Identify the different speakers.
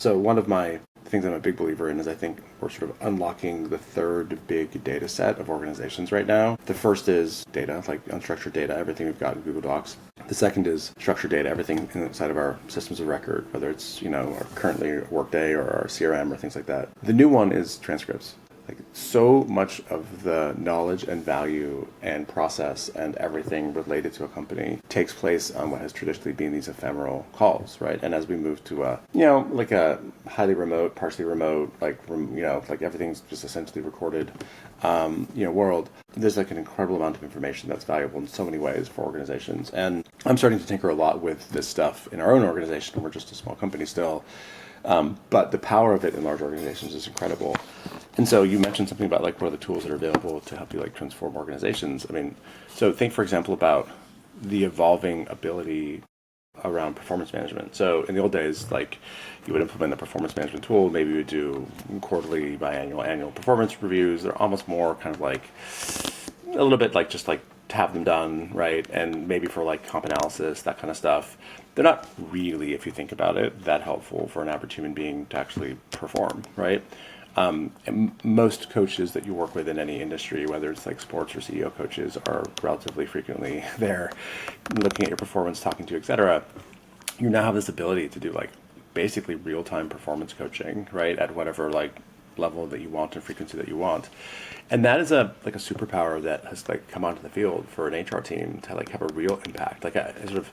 Speaker 1: So one of my things I'm a big believer in is I think we're sort of unlocking the third big data set of organizations right now. The first is data, like unstructured data, everything we've got in Google Docs. The second is structured data, everything inside of our systems of record, whether it's, our currently Workday or our CRM or things like that. The new one is transcripts. Like so much of the knowledge and value and process and everything related to a company takes place on what has traditionally been these ephemeral calls, right? And as we move to like a highly remote, partially remote, like everything's just essentially recorded, world, there's like an incredible amount of information that's valuable in so many ways for organizations. And I'm starting to tinker a lot with this stuff in our own organization. We're just a small company still. But the power of it in large organizations is incredible. And so you mentioned something about like what are the tools that are available to help you like transform organizations. I mean, so think, for example, about the evolving ability around performance management. So in the old days, like you would implement a performance management tool, maybe you would do quarterly, biannual, annual performance reviews. They're almost more kind of like a little bit like just like to have them done, right? And maybe for like comp analysis, that kind of stuff. They're not really, if you think about it, that helpful for an average human being to actually perform, right? And most coaches that you work with in any industry, whether it's like sports or CEO coaches, are relatively frequently there looking at your performance, talking to you, et cetera. You now have this ability to do like basically real-time performance coaching, right? At whatever like level that you want and frequency that you want. And that is a superpower that has like come onto the field for an HR team to like have a real impact. Like a sort of